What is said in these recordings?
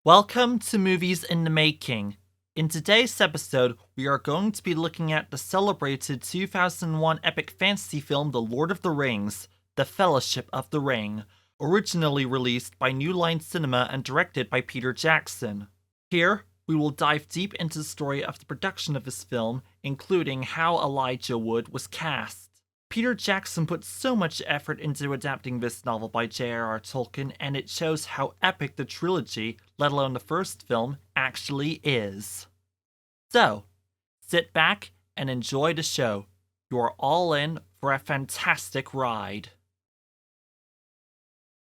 Welcome to Movies in the Making. In today's episode, we are going to be looking at the celebrated 2001 epic fantasy film The Lord of the Rings, The Fellowship of the Ring, originally released by New Line Cinema and directed by Peter Jackson. Here, we will dive deep into the story of the production of this film, including how Elijah Wood was cast. Peter Jackson put so much effort into adapting this novel by J.R.R. Tolkien, and it shows how epic the trilogy, let alone the first film, actually is. So, sit back and enjoy the show. You are all in for a fantastic ride.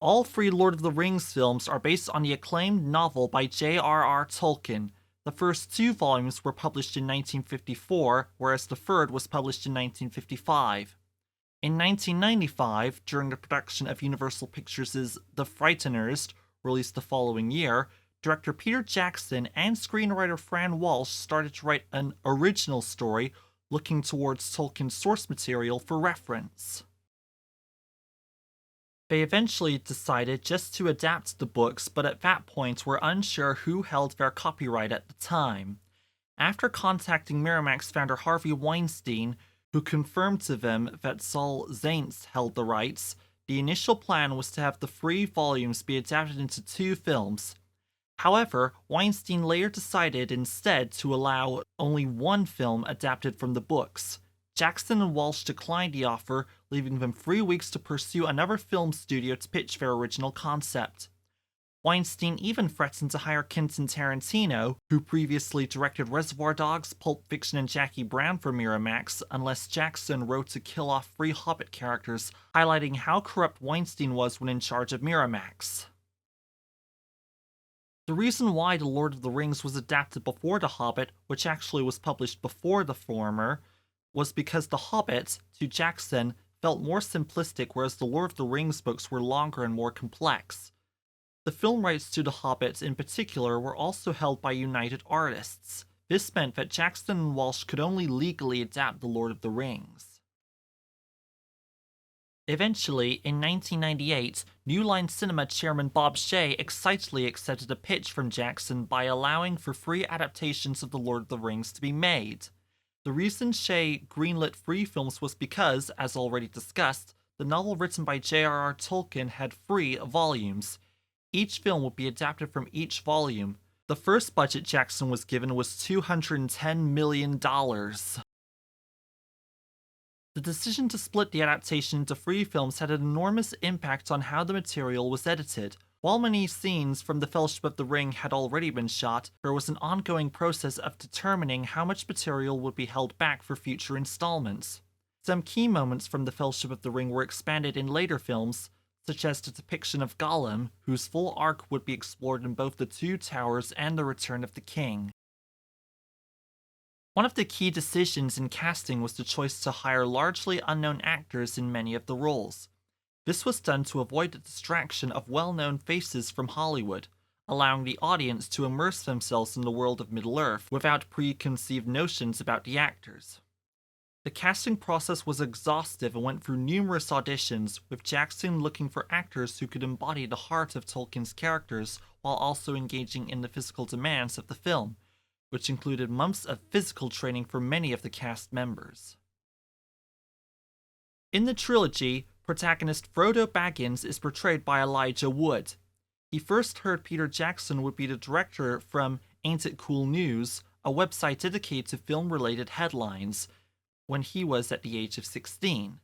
All three Lord of the Rings films are based on the acclaimed novel by J.R.R. Tolkien. The first two volumes were published in 1954, whereas the third was published in 1955. In 1995, during the production of Universal Pictures' The Frighteners, released the following year, director Peter Jackson and screenwriter Fran Walsh started to write an original story looking towards Tolkien's source material for reference. They eventually decided just to adapt the books, but at that point were unsure who held their copyright at the time. After contacting Miramax founder Harvey Weinstein, who confirmed to them that Saul Zaentz held the rights, the initial plan was to have the three volumes be adapted into two films. However, Weinstein later decided instead to allow only one film adapted from the books. Jackson and Walsh declined the offer, leaving them 3 weeks to pursue another film studio to pitch their original concept. Weinstein even threatened to hire Quentin Tarantino, who previously directed Reservoir Dogs, Pulp Fiction, and Jackie Brown for Miramax, unless Jackson wrote to kill off 3 Hobbit characters, highlighting how corrupt Weinstein was when in charge of Miramax. The reason why The Lord of the Rings was adapted before The Hobbit, which actually was published before the former, was because The Hobbit, to Jackson, felt more simplistic, whereas the Lord of the Rings books were longer and more complex. The film rights to The Hobbit in particular were also held by United Artists. This meant that Jackson and Walsh could only legally adapt The Lord of the Rings. Eventually, in 1998, New Line Cinema chairman Bob Shaye excitedly accepted a pitch from Jackson by allowing for 3 adaptations of The Lord of the Rings to be made. The reason Shaye greenlit 3 films was because, as already discussed, the novel written by J.R.R. Tolkien had 3 volumes. Each film would be adapted from each volume. The first budget Jackson was given was $210 million. The decision to split the adaptation into 3 films had an enormous impact on how the material was edited. While many scenes from The Fellowship of the Ring had already been shot, there was an ongoing process of determining how much material would be held back for future installments. Some key moments from The Fellowship of the Ring were expanded in later films, such as the depiction of Gollum, whose full arc would be explored in both The Two Towers and The Return of the King. One of the key decisions in casting was the choice to hire largely unknown actors in many of the roles. This was done to avoid the distraction of well-known faces from Hollywood, allowing the audience to immerse themselves in the world of Middle-earth without preconceived notions about the actors. The casting process was exhaustive and went through numerous auditions, with Jackson looking for actors who could embody the heart of Tolkien's characters while also engaging in the physical demands of the film, which included months of physical training for many of the cast members. In the trilogy, protagonist Frodo Baggins is portrayed by Elijah Wood. He first heard Peter Jackson would be the director from Ain't It Cool News, a website dedicated to film-related headlines, when he was at the age of 16.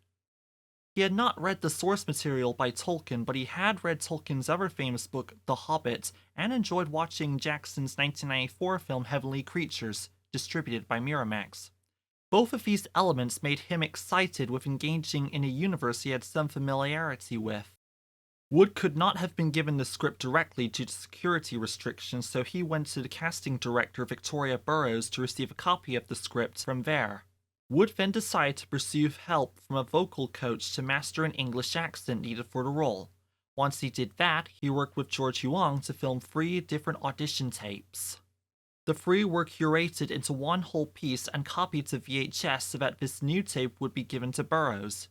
He had not read the source material by Tolkien, but he had read Tolkien's other famous book, The Hobbit, and enjoyed watching Jackson's 1994 film Heavenly Creatures, distributed by Miramax. Both of these elements made him excited with engaging in a universe he had some familiarity with. Wood could not have been given the script directly due to security restrictions, so he went to the casting director Victoria Burrows to receive a copy of the script from there. Wood then decided to pursue help from a vocal coach to master an English accent needed for the role. Once he did that, he worked with George Huang to film 3 different audition tapes. The 3 were curated into one whole piece and copied to VHS so that this new tape would be given to Burrows.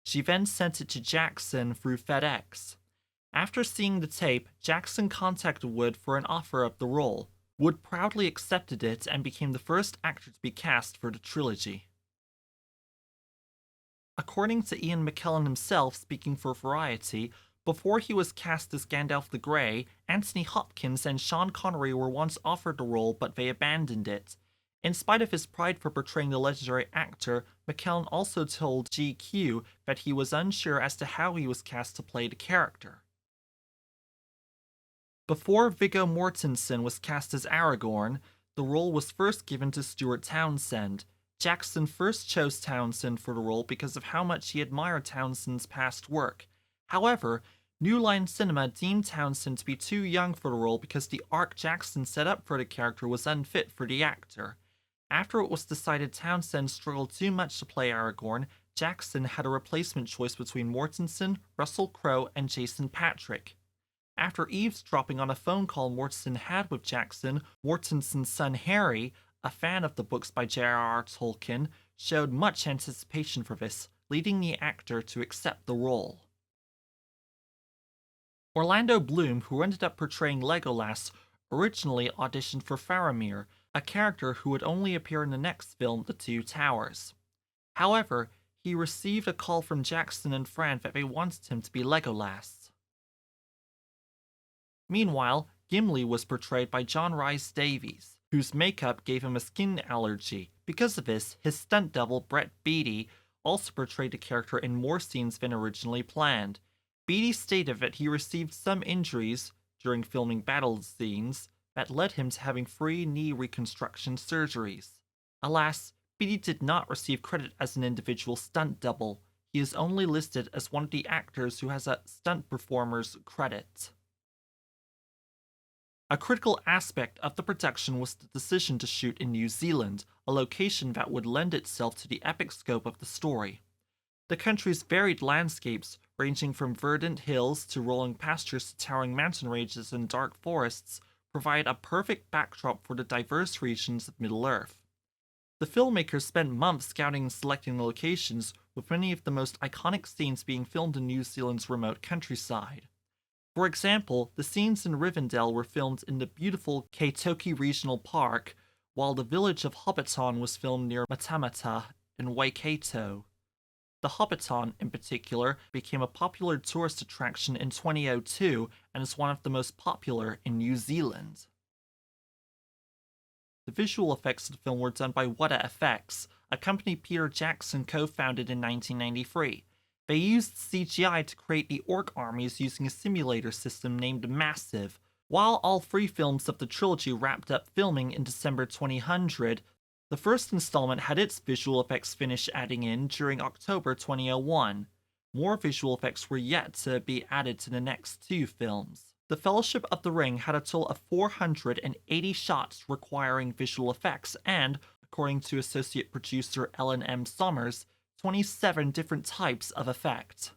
She then sent it to Jackson through FedEx. After seeing the tape, Jackson contacted Wood for an offer of the role. Wood proudly accepted it and became the first actor to be cast for the trilogy. According to Ian McKellen himself, speaking for Variety, before he was cast as Gandalf the Grey, Anthony Hopkins and Sean Connery were once offered the role, but they abandoned it. In spite of his pride for portraying the legendary actor, McKellen also told GQ that he was unsure as to how he was cast to play the character. Before Viggo Mortensen was cast as Aragorn, the role was first given to Stuart Townsend. Jackson first chose Townsend for the role because of how much he admired Townsend's past work. However, New Line Cinema deemed Townsend to be too young for the role because the arc Jackson set up for the character was unfit for the actor. After it was decided Townsend struggled too much to play Aragorn, Jackson had a replacement choice between Mortensen, Russell Crowe, and Jason Patric. After eavesdropping on a phone call Mortensen had with Jackson, Mortensen's son Harry, a fan of the books by J.R.R. Tolkien, showed much anticipation for this, leading the actor to accept the role. Orlando Bloom, who ended up portraying Legolas, originally auditioned for Faramir, a character who would only appear in the next film, The Two Towers. However, he received a call from Jackson and Fran that they wanted him to be Legolas. Meanwhile, Gimli was portrayed by John Rhys Davies, whose makeup gave him a skin allergy. Because of this, his stunt double Brett Beatty also portrayed the character in more scenes than originally planned. Beatty stated that he received some injuries during filming battle scenes that led him to having 3 knee reconstruction surgeries. Alas, Beatty did not receive credit as an individual stunt double. He is only listed as one of the actors who has a stunt performer's credit. A critical aspect of the production was the decision to shoot in New Zealand, a location that would lend itself to the epic scope of the story. The country's varied landscapes, ranging from verdant hills to rolling pastures to towering mountain ranges and dark forests, provide a perfect backdrop for the diverse regions of Middle-earth. The filmmakers spent months scouting and selecting the locations, with many of the most iconic scenes being filmed in New Zealand's remote countryside. For example, the scenes in Rivendell were filmed in the beautiful Kaitoke Regional Park, while the village of Hobbiton was filmed near Matamata in Waikato. The Hobbiton, in particular, became a popular tourist attraction in 2002 and is one of the most popular in New Zealand. The visual effects of the film were done by Weta Effects, a company Peter Jackson co-founded in 1993. They used CGI to create the orc armies using a simulator system named Massive. While all 3 films of the trilogy wrapped up filming in December 2000, the first installment had its visual effects finish adding in during October 2001. More visual effects were yet to be added to the next 2 films. The Fellowship of the Ring had a total of 480 shots requiring visual effects and, according to associate producer Ellen M. Sommers, 27 different types of effect.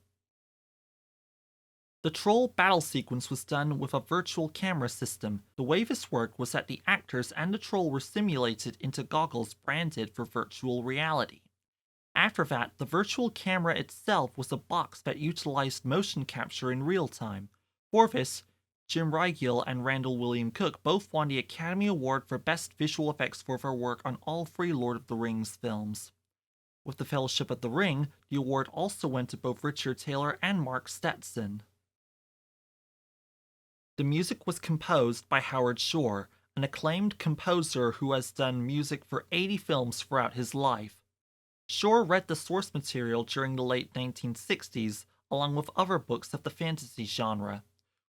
The troll battle sequence was done with a virtual camera system. The way this worked was that the actors and the troll were simulated into goggles branded for virtual reality. After that, the virtual camera itself was a box that utilized motion capture in real time. For this, Jim Rygiel and Randall William Cook both won the Academy Award for Best Visual Effects for their work on all 3 Lord of the Rings films. With the Fellowship of the Ring, the award also went to both Richard Taylor and Mark Stetson. The music was composed by Howard Shore, an acclaimed composer who has done music for 80 films throughout his life. Shore read the source material during the late 1960s, along with other books of the fantasy genre.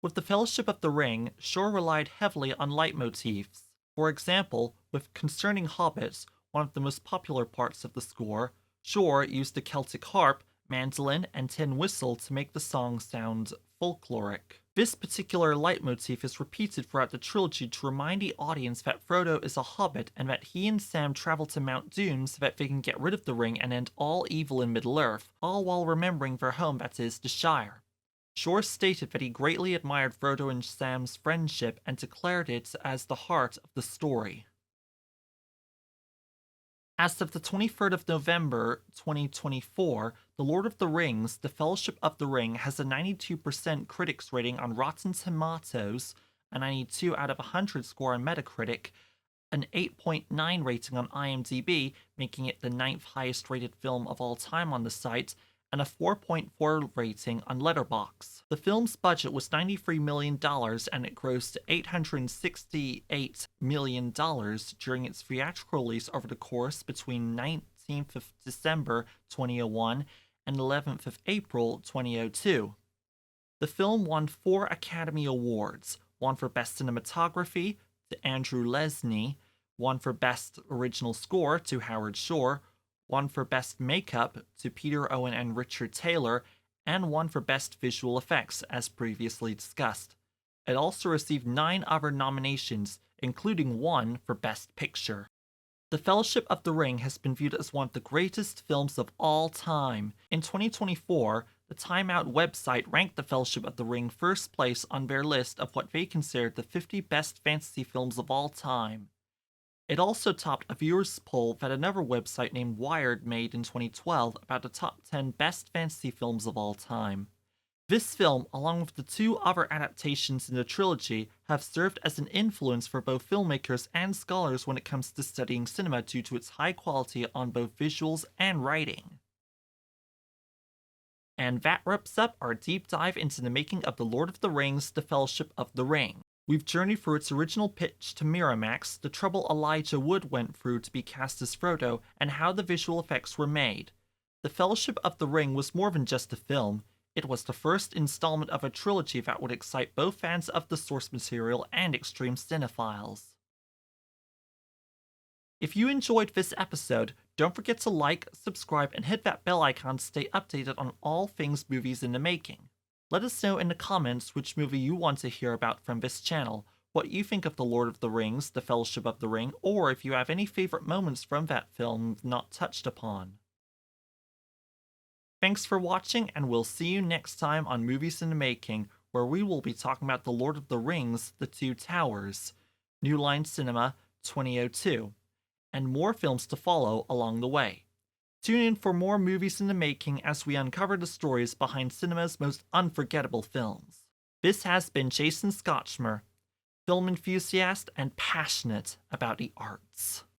With the Fellowship of the Ring, Shore relied heavily on leitmotifs. For example, with Concerning Hobbits, one of the most popular parts of the score, Shore used the Celtic harp, mandolin, and tin whistle to make the song sound folkloric. This particular leitmotif is repeated throughout the trilogy to remind the audience that Frodo is a hobbit and that he and Sam travel to Mount Doom so that they can get rid of the ring and end all evil in Middle-earth, all while remembering their home, that is, the Shire. Shore stated that he greatly admired Frodo and Sam's friendship and declared it as the heart of the story. As of the 23rd of November 2024, the The Lord of the Rings, The Fellowship of the Ring has a 92% critics rating on Rotten Tomatoes, a 92 out of 100 score on Metacritic, an 8.9 rating on IMDb, making it the 9th highest rated film of all time on the site, and a 4.4 rating on Letterboxd. The film's budget was $93 million and it grossed $868 million during its theatrical release over the course between 19th of December 2001 and 11th of April 2002. The film won 4 Academy Awards, one for Best Cinematography to Andrew Lesnie, one for Best Original Score to Howard Shore, one for Best Makeup to Peter Owen and Richard Taylor, and one for Best Visual Effects, as previously discussed. It also received 9 other nominations, including one for Best Picture. The Fellowship of the Ring has been viewed as one of the greatest films of all time. In 2024, the Time Out website ranked The Fellowship of the Ring first place on their list of what they considered the 50 best fantasy films of all time. It also topped a viewers' poll that another website named Wired made in 2012 about the top 10 best fantasy films of all time. This film, along with the 2 other adaptations in the trilogy, have served as an influence for both filmmakers and scholars when it comes to studying cinema due to its high quality on both visuals and writing. And that wraps up our deep dive into the making of The Lord of the Rings, The Fellowship of the Ring. We've journeyed through its original pitch to Miramax, the trouble Elijah Wood went through to be cast as Frodo, and how the visual effects were made. The Fellowship of the Ring was more than just a film. It was the first installment of a trilogy that would excite both fans of the source material and extreme cinephiles. If you enjoyed this episode, don't forget to like, subscribe, and hit that bell icon to stay updated on all things movies in the making. Let us know in the comments which movie you want to hear about from this channel, what you think of The Lord of the Rings, The Fellowship of the Ring, or if you have any favorite moments from that film not touched upon. Thanks for watching, and we'll see you next time on Movies in the Making, where we will be talking about The Lord of the Rings, The Two Towers, New Line Cinema 2002, and more films to follow along the way. Tune in for more Movies in the Making as we uncover the stories behind cinema's most unforgettable films. This has been Jason Scotchmer, film enthusiast and passionate about the arts.